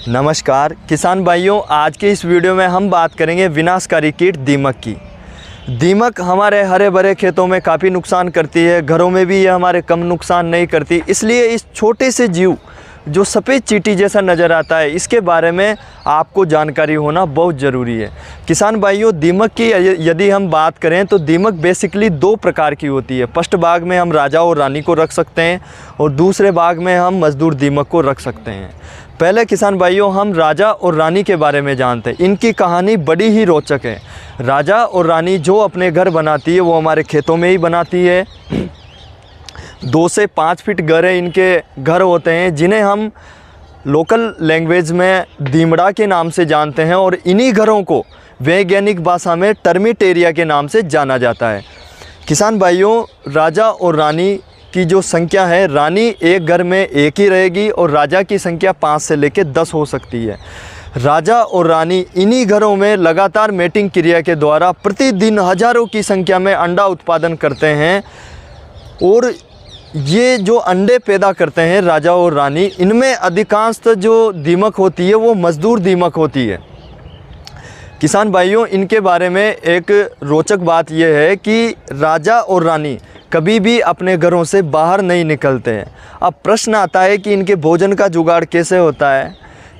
नमस्कार किसान भाइयों, आज के इस वीडियो में हम बात करेंगे विनाशकारी कीट दीमक की। दीमक हमारे हरे भरे खेतों में काफ़ी नुकसान करती है, घरों में भी ये हमारे कम नुकसान नहीं करती। इसलिए इस छोटे से जीव जो सफ़ेद चींटी जैसा नज़र आता है, इसके बारे में आपको जानकारी होना बहुत ज़रूरी है। किसान भाइयों, दीमक की यदि हम बात करें तो दीमक बेसिकली दो प्रकार की होती है। फर्स्ट भाग में हम राजा और रानी को रख सकते हैं और दूसरे भाग में हम मज़दूर दीमक को रख सकते हैं। पहले किसान भाइयों, हम राजा और रानी के बारे में जानते हैं। इनकी कहानी बड़ी ही रोचक है। राजा और रानी जो अपने घर बनाती है वो हमारे खेतों में ही बनाती है। 2 से 5 फीट गहरे इनके घर होते हैं, जिन्हें हम लोकल लैंग्वेज में दीमड़ा के नाम से जानते हैं और इन्हीं घरों को वैज्ञानिक भाषा में टर्मिट एरिया के नाम से जाना जाता है। किसान भाइयों, राजा और रानी की जो संख्या है, रानी एक घर में एक ही रहेगी और राजा की संख्या 5 से लेकर 10 हो सकती है। राजा और रानी इन्हीं घरों में लगातार मेटिंग क्रिया के द्वारा प्रतिदिन हजारों की संख्या में अंडा उत्पादन करते हैं और ये जो अंडे पैदा करते हैं राजा और रानी, इनमें अधिकांशतः जो दीमक होती है वो मज़दूर दीमक होती है। किसान भाइयों, इनके बारे में एक रोचक बात यह है कि राजा और रानी कभी भी अपने घरों से बाहर नहीं निकलते हैं। अब प्रश्न आता है कि इनके भोजन का जुगाड़ कैसे होता है।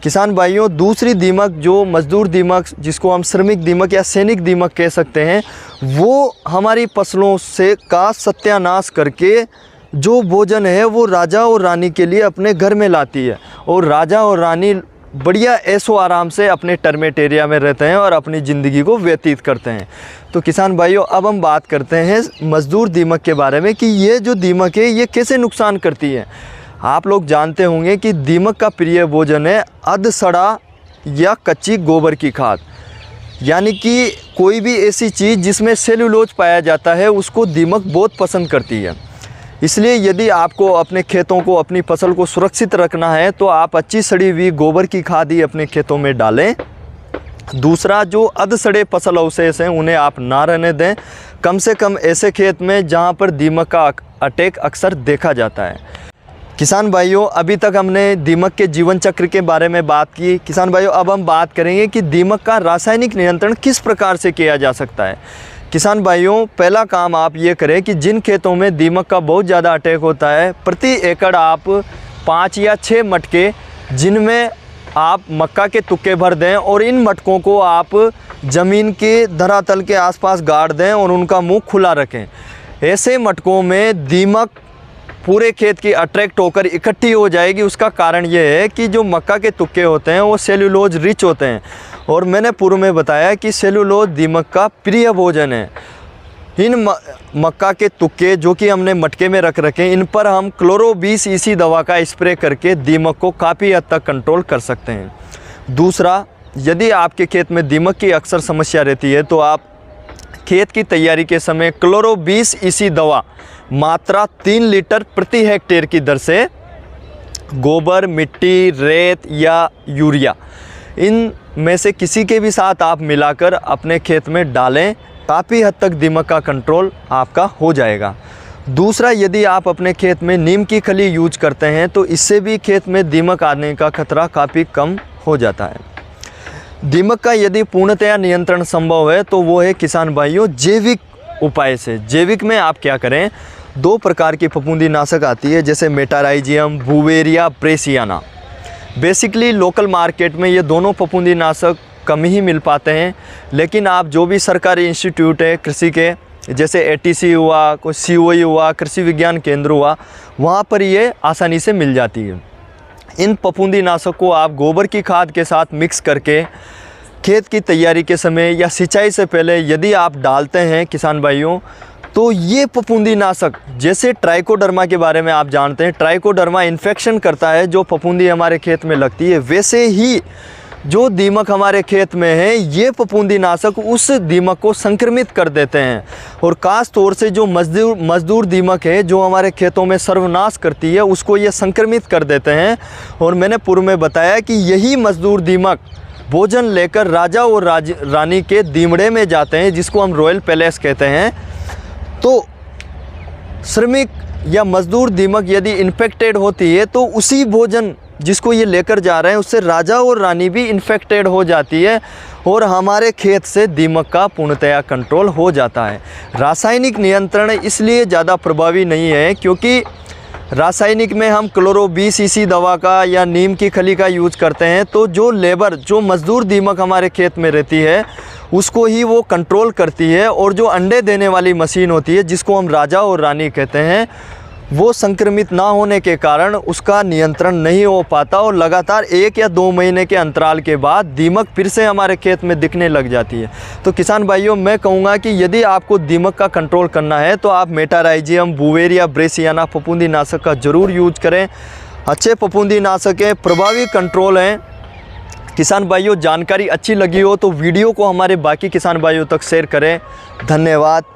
किसान भाइयों, दूसरी दीमक जो मज़दूर दीमक, जिसको हम श्रमिक दीमक या सैनिक दीमक कह सकते हैं, वो हमारी फसलों से का सत्यानाश करके जो भोजन है वो राजा और रानी के लिए अपने घर में लाती है और राजा और रानी बढ़िया ऐशो आराम से अपने टर्मेट एरिया में रहते हैं और अपनी ज़िंदगी को व्यतीत करते हैं। तो किसान भाइयों, अब हम बात करते हैं मज़दूर दीमक के बारे में कि ये जो दीमक है ये कैसे नुकसान करती है। आप लोग जानते होंगे कि दीमक का प्रिय भोजन है अध सड़ा या कच्ची गोबर की खाद, यानी कि कोई भी ऐसी चीज़ जिसमें सेल्यूलोज पाया जाता है उसको दीमक बहुत पसंद करती है। इसलिए यदि आपको अपने खेतों को, अपनी फसल को सुरक्षित रखना है तो आप अच्छी सड़ी हुई गोबर की खाद ही अपने खेतों में डालें। दूसरा, जो अध सड़े फसल अवशेष हैं उन्हें आप ना रहने दें, कम से कम ऐसे खेत में जहां पर दीमक का अटैक अक्सर देखा जाता है। किसान भाइयों, अभी तक हमने दीमक के जीवन चक्र के बारे में बात की। किसान भाइयों, अब हम बात करेंगे कि दीमक का रासायनिक नियंत्रण किस प्रकार से किया जा सकता है। किसान भाइयों, पहला काम आप ये करें कि जिन खेतों में दीमक का बहुत ज़्यादा अटैक होता है, प्रति एकड़ आप 5 या 6 मटके जिनमें आप मक्का के तुक्के भर दें और इन मटकों को आप ज़मीन के धरातल के आसपास गाड़ दें और उनका मुंह खुला रखें। ऐसे मटकों में दीमक पूरे खेत की अट्रैक्ट होकर इकट्ठी हो जाएगी। उसका कारण ये है कि जो मक्का के तुक्के होते हैं वो सेल्यूलोज रिच होते हैं और मैंने पूर्व में बताया कि सेल्यूलोज दीमक का प्रिय भोजन है। इन मक्का के तुक्के जो कि हमने मटके में रख रखे, इन पर हम क्लोरो 20 EC दवा का स्प्रे करके दीमक को काफ़ी हद तक कंट्रोल कर सकते हैं। दूसरा, यदि आपके खेत में दीमक की अक्सर समस्या रहती है तो आप खेत की तैयारी के समय क्लोरो 20 EC दवा मात्रा 3 लीटर प्रति हेक्टेयर की दर से गोबर, मिट्टी, रेत या यूरिया, इन में से किसी के भी साथ आप मिलाकर अपने खेत में डालें। काफ़ी हद तक दीमक का कंट्रोल आपका हो जाएगा। दूसरा, यदि आप अपने खेत में नीम की खली यूज करते हैं तो इससे भी खेत में दीमक आने का खतरा काफ़ी कम हो जाता है। दीमक का यदि पूर्णतया नियंत्रण संभव है तो वो है किसान भाइयों जैविक उपाय से। जैविक में आप क्या करें, 2 प्रकार की फफूंदी नाशक आती है, जैसे मेटाराइजियम, बुवेरिया, ब्रेसियाना। बेसिकली लोकल मार्केट में ये दोनों फफूंदी नाशक कम ही मिल पाते हैं, लेकिन आप जो भी सरकारी इंस्टीट्यूट है कृषि के, जैसे ATC हुआ, कोई COE हुआ, कृषि विज्ञान केंद्र हुआ, वहाँ पर ये आसानी से मिल जाती है। इन फफूंदी नाशक को आप गोबर की खाद के साथ मिक्स करके खेत की तैयारी के समय या सिंचाई से पहले यदि आप डालते हैं किसान भाइयों, तो ये फफूंदी नाशक, जैसे ट्राइकोडर्मा के बारे में आप जानते हैं, ट्राइकोडर्मा इन्फेक्शन करता है जो फफूंदी हमारे खेत में लगती है, वैसे ही जो दीमक हमारे खेत में है ये फफूंदी नाशक उस दीमक को संक्रमित कर देते हैं। और खास तौर से जो मज़दूर दीमक है जो हमारे खेतों में सर्वनाश करती है, उसको ये संक्रमित कर देते हैं। और मैंने पूर्व में बताया कि यही मज़दूर दीमक भोजन लेकर राजा और रानी के दीमड़े में जाते हैं, जिसको हम रॉयल पैलेस कहते हैं। तो श्रमिक या मज़दूर दीमक यदि इन्फेक्टेड होती है तो उसी भोजन जिसको ये लेकर जा रहे हैं उससे राजा और रानी भी इन्फेक्टेड हो जाती है और हमारे खेत से दीमक का पूर्णतया कंट्रोल हो जाता है। रासायनिक नियंत्रण इसलिए ज़्यादा प्रभावी नहीं है क्योंकि रासायनिक में हम क्लोरो 20 सीसी दवा का या नीम की खली का यूज़ करते हैं, तो जो लेबर जो मज़दूर दीमक हमारे खेत में रहती है उसको ही वो कंट्रोल करती है। और जो अंडे देने वाली मशीन होती है जिसको हम राजा और रानी कहते हैं, वो संक्रमित ना होने के कारण उसका नियंत्रण नहीं हो पाता और लगातार 1 या 2 महीने के अंतराल के बाद दीमक फिर से हमारे खेत में दिखने लग जाती है। तो किसान भाइयों, मैं कहूँगा कि यदि आपको दीमक का कंट्रोल करना है तो आप मेटाराइजियम, बुवेरिया ब्रेसियाना फफूंदी नाशक का ज़रूर यूज करें। अच्छे फफूंदी नाशक हैं, प्रभावी कंट्रोल हैं। किसान भाइयों, जानकारी अच्छी लगी हो तो वीडियो को हमारे बाकी किसान भाइयों तक शेयर करें। धन्यवाद।